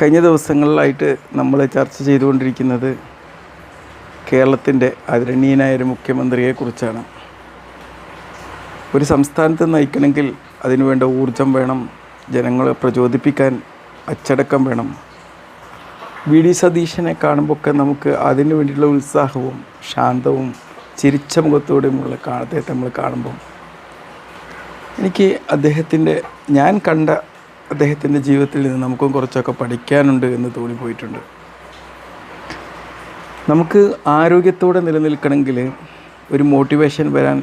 കഴിഞ്ഞ ദിവസങ്ങളിലായിട്ട് നമ്മൾ ചർച്ച ചെയ്തുകൊണ്ടിരിക്കുന്നത് കേരളത്തിൻ്റെ ആദരണീയനായൊരു മുഖ്യമന്ത്രിയെക്കുറിച്ചാണ്. ഒരു സംസ്ഥാനത്ത് നയിക്കണമെങ്കിൽ അതിനുവേണ്ട ഊർജം വേണം, ജനങ്ങളെ പ്രചോദിപ്പിക്കാൻ അച്ചടക്കം വേണം. വി.ഡി. സതീശനെ കാണുമ്പോഴൊക്കെ നമുക്ക് അതിനു വേണ്ടിയിട്ടുള്ള ഉത്സാഹവും ശാന്തവും ചിരിച്ച മുഖത്തോടെയുമുള്ള അദ്ദേഹത്തെ നമ്മൾ കാണുമ്പം എനിക്ക് ഞാൻ കണ്ട അദ്ദേഹത്തിൻ്റെ ജീവിതത്തിൽ നിന്ന് നമുക്കും കുറച്ചൊക്കെ പഠിക്കാനുണ്ട് എന്ന് തോന്നിപ്പോയിട്ടുണ്ട്. നമുക്ക് ആരോഗ്യത്തോടെ നിലനിൽക്കണമെങ്കിൽ ഒരു മോട്ടിവേഷൻ വരാൻ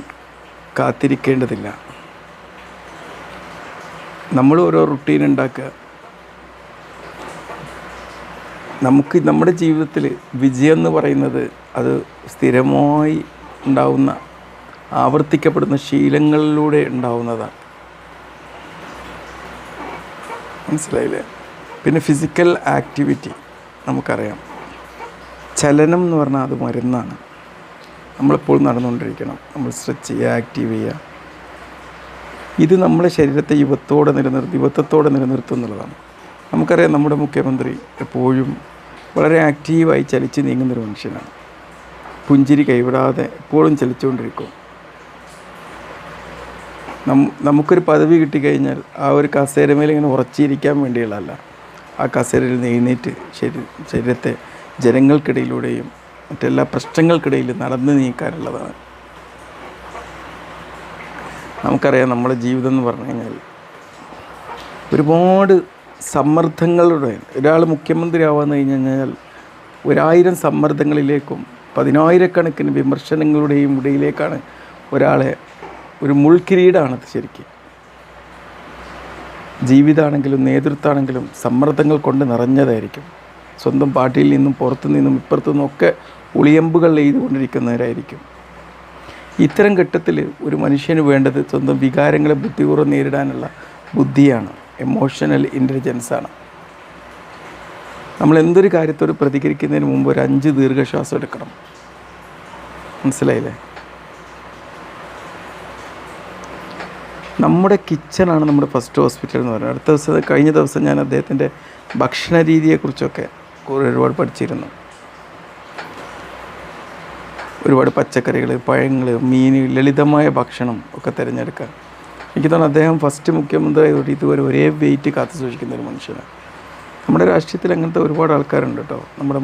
കാത്തിരിക്കേണ്ടതില്ല. നമ്മൾ ഓരോ റുട്ടീൻ ഉണ്ടാക്കുക. നമുക്ക് നമ്മുടെ ജീവിതത്തിൽ വിജയം എന്ന് പറയുന്നത് അത് സ്ഥിരമായി ഉണ്ടാവുന്ന ആവർത്തിക്കപ്പെടുന്ന ശീലങ്ങളിലൂടെ ഉണ്ടാവുന്നതാണ്. മനസ്സിലായില്ലേ? പിന്നെ ഫിസിക്കൽ ആക്ടിവിറ്റി നമുക്കറിയാം. ചലനം എന്ന് പറഞ്ഞാൽ അത് മരുന്നാണ്. നമ്മളെപ്പോഴും നടന്നുകൊണ്ടിരിക്കണം. നമ്മൾ സ്ട്രെച്ച് ചെയ്യുക, ആക്റ്റീവ് ചെയ്യുക. ഇത് നമ്മുടെ ശരീരത്തെ യുവത്വത്തോടെ നിലനിർത്തും എന്നുള്ളതാണ്. നമുക്കറിയാം നമ്മുടെ മുഖ്യമന്ത്രി എപ്പോഴും വളരെ ആക്റ്റീവായി ചലിച്ച് നീങ്ങുന്നൊരു മനുഷ്യനാണ്. പുഞ്ചിരി കൈവിടാതെ എപ്പോഴും ചലിച്ചുകൊണ്ടിരിക്കും. നമുക്കൊരു പദവി കിട്ടിക്കഴിഞ്ഞാൽ ആ ഒരു കസേരമേൽ ഇങ്ങനെ ഉറച്ചിരിക്കാൻ വേണ്ടിയുള്ളതല്ല, ആ കസേരയിൽ നിന്ന് എഴുന്നേറ്റ് ശരീരത്തെ ജനങ്ങൾക്കിടയിലൂടെയും മറ്റെല്ലാ പ്രശ്നങ്ങൾക്കിടയിൽ നടന്നു നീക്കാനുള്ളതാണ്. നമുക്കറിയാം നമ്മുടെ ജീവിതം എന്ന് പറഞ്ഞു കഴിഞ്ഞാൽ ഒരുപാട് സമ്മർദ്ദങ്ങളുടെ, ഒരാൾ മുഖ്യമന്ത്രി ആവാന്ന് കഴിഞ്ഞ് കഴിഞ്ഞാൽ 1000 സമ്മർദ്ദങ്ങളിലേക്കും 10,000കണക്കിന് വിമർശനങ്ങളുടെയും ഇടയിലേക്കാണ് ഒരാളെ, ഒരു മുൾക്കിരീടാണത് ശരിക്കും. ജീവിതമാണെങ്കിലും നേതൃത്വമാണെങ്കിലും സമ്മർദ്ദങ്ങൾ കൊണ്ട് നിറഞ്ഞതായിരിക്കും. സ്വന്തം പാർട്ടിയിൽ നിന്നും പുറത്തു നിന്നും ഇപ്പുറത്തു നിന്നൊക്കെ ഒളിയമ്പുകൾ എഴുതുകൊണ്ടിരിക്കുന്നവരായിരിക്കും. ഇത്തരം ഘട്ടത്തിൽ ഒരു മനുഷ്യന് വേണ്ടത് സ്വന്തം വികാരങ്ങളെ ബുദ്ധിപൂർവ്വം നേരിടാനുള്ള ബുദ്ധിയാണ്, എമോഷണൽ ഇൻ്റലിജൻസാണ്. നമ്മൾ എന്തൊരു കാര്യത്തോട് പ്രതികരിക്കുന്നതിന് മുമ്പ് ഒരു 5 ദീർഘശ്വാസം എടുക്കണം. മനസ്സിലായില്ലേ? നമ്മുടെ കിച്ചണാണ് നമ്മുടെ ഫസ്റ്റ് ഹോസ്പിറ്റൽ എന്ന് പറയുന്നത്. കഴിഞ്ഞ ദിവസം ഞാൻ അദ്ദേഹത്തിൻ്റെ ഭക്ഷണ രീതിയെക്കുറിച്ചൊക്കെ ഒരുപാട് പഠിച്ചിരുന്നു. ഒരുപാട് പച്ചക്കറികൾ, പഴങ്ങൾ, മീൻ, ലളിതമായ ഭക്ഷണം ഒക്കെ തിരഞ്ഞെടുക്കുക. എനിക്ക് തോന്നുന്നു അദ്ദേഹം ഫസ്റ്റ് മുഖ്യമന്ത്രി ആയതുകൊണ്ട് ഇതുവരെ ഒരേ വെയിറ്റ് കാത്തു സൂക്ഷിക്കുന്ന ഒരു മനുഷ്യനാണ്. നമ്മുടെ രാഷ്ട്രീയത്തിൽ അങ്ങനത്തെ ഒരുപാട് ആൾക്കാരുണ്ട് കേട്ടോ. നമ്മുടെ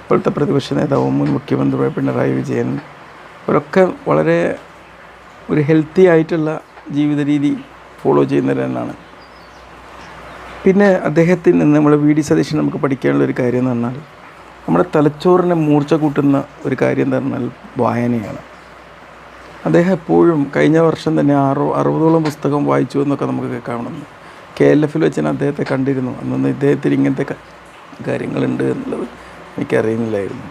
ഇപ്പോഴത്തെ പ്രതിപക്ഷ നേതാവും മുൻ മുഖ്യമന്ത്രിയായ പിണറായി വിജയൻ, അവരൊക്കെ വളരെ ഒരു ഹെൽത്തി ആയിട്ടുള്ള ജീവിത രീതി ഫോളോ ചെയ്യുന്നവരെന്നാണ്. പിന്നെ അദ്ദേഹത്തിൽ നിന്ന് നമ്മൾ വി.ഡി. സതീശൻ നമുക്ക് പഠിക്കാനുള്ള ഒരു കാര്യം എന്ന് പറഞ്ഞാൽ, നമ്മുടെ തലച്ചോറിനെ മൂർച്ച കൂട്ടുന്ന ഒരു കാര്യം എന്ന് പറഞ്ഞാൽ വായനയാണ്. അദ്ദേഹം എപ്പോഴും കഴിഞ്ഞ വർഷം തന്നെ 60ഓളം പുസ്തകം വായിച്ചു എന്നൊക്കെ നമുക്ക് കേൾക്കാവുന്നു. KLF വെച്ച് ഞാൻ അദ്ദേഹത്തെ കണ്ടിരുന്നു. അന്നൊന്നും ഇദ്ദേഹത്തിന് ഇങ്ങനത്തെ കാര്യങ്ങളുണ്ട് എന്നുള്ളത് എനിക്കറിയുന്നില്ലായിരുന്നു.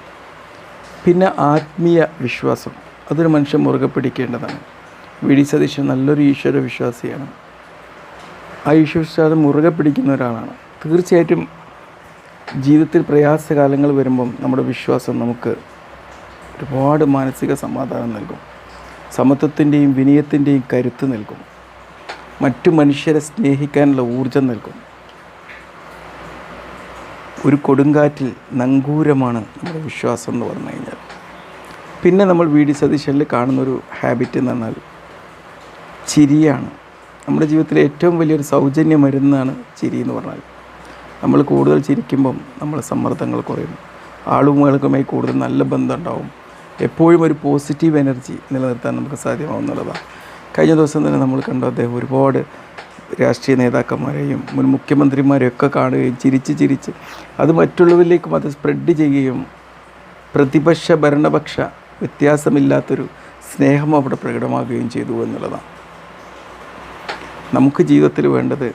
പിന്നെ ആത്മീയ വിശ്വാസം, അതൊരു മനുഷ്യൻ മുറുകെ പിടിക്കേണ്ടതാണ്. വി.ഡി. സതീശൻ നല്ലൊരു ഈശ്വര വിശ്വാസിയാണ്. ആ ഈശ്വരവിശ്വാസം മുറുകെ പിടിക്കുന്ന ഒരാളാണ്. തീർച്ചയായിട്ടും ജീവിതത്തിൽ പ്രയാസകാലങ്ങൾ വരുമ്പം നമ്മുടെ വിശ്വാസം നമുക്ക് ഒരുപാട് മാനസിക സമാധാനം നൽകും, സമത്വത്തിൻ്റെയും വിനയത്തിൻ്റെയും കരുത്ത് നൽകും, മറ്റു മനുഷ്യരെ സ്നേഹിക്കാനുള്ള ഊർജം നൽകും. ഒരു കൊടുങ്കാറ്റിൽ നങ്കൂരമാണ് നമ്മുടെ വിശ്വാസം എന്ന് പറഞ്ഞു കഴിഞ്ഞാൽ. പിന്നെ നമ്മൾ വി.ഡി. സതീശനിൽ കാണുന്നൊരു ഹാബിറ്റ് എന്ന് പറഞ്ഞാൽ ചിരിയാണ്. നമ്മുടെ ജീവിതത്തിലെ ഏറ്റവും വലിയൊരു സൗജന്യ മരുന്നാണ് ചിരി എന്ന് പറഞ്ഞാൽ. നമ്മൾ കൂടുതൽ ചിരിക്കുമ്പം നമ്മളെ സമ്മർദ്ദങ്ങൾ കുറയും, ആളുകളുമായി കൂടുതൽ നല്ല ബന്ധം ഉണ്ടാവും, എപ്പോഴും ഒരു പോസിറ്റീവ് എനർജി നിലനിർത്താൻ നമുക്ക് സാധ്യമാവുന്നുള്ളതാണ്. കഴിഞ്ഞ ദിവസം തന്നെ നമ്മൾ കണ്ടു, അദ്ദേഹം ഒരുപാട് രാഷ്ട്രീയ നേതാക്കന്മാരെയും മുൻ മുഖ്യമന്ത്രിമാരെയൊക്കെ കാണുകയും ചിരിച്ച് അത് മറ്റുള്ളവരിലേക്കും അത് സ്പ്രെഡ് ചെയ്യുകയും പ്രതിപക്ഷ ഭരണപക്ഷ വ്യത്യാസമില്ലാത്തൊരു സ്നേഹം അവിടെ പ്രകടമാകുകയും ചെയ്തു എന്നുള്ളതാണ്. നമുക്ക് ജീവിതത്തിൽ വേണ്ടത്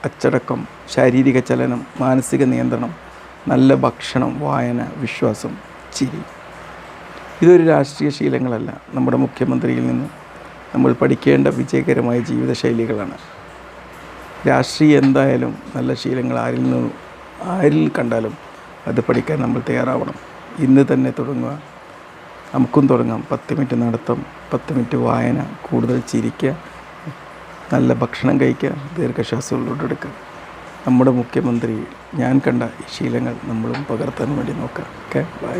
അച്ചടക്കം, ശാരീരിക ചലനം, മാനസിക നിയന്ത്രണം, നല്ല ഭക്ഷണം, വായന, വിശ്വാസം, ചിരി. ഇതൊരു രാഷ്ട്രീയ ശീലങ്ങളല്ല. നമ്മുടെ മുഖ്യമന്ത്രിയിൽ നിന്ന് നമ്മൾ പഠിക്കേണ്ട വിജയകരമായ ജീവിതശൈലികളാണ്. രാഷ്ട്രീയം എന്തായാലും നല്ല ശീലങ്ങൾ ആരിൽ കണ്ടാലും അത് പഠിക്കാൻ നമ്മൾ തയ്യാറാവണം. ഇന്ന് തന്നെ തുടങ്ങുക. നമുക്കും തുടങ്ങാം. 10 മിനിറ്റ് നടത്തം, 10 മിനിറ്റ് വായന, കൂടുതൽ ചിരിക്കുക, നല്ല ഭക്ഷണം കഴിക്കുക, ദീർഘശ്വാസം ഉള്ളോട്ടെടുക്കുക. നമ്മുടെ മുഖ്യമന്ത്രി ഞാൻ കണ്ട ഈ ശീലങ്ങൾ നമ്മളും പകർത്താൻ വേണ്ടി നോക്കാം. Okay, by.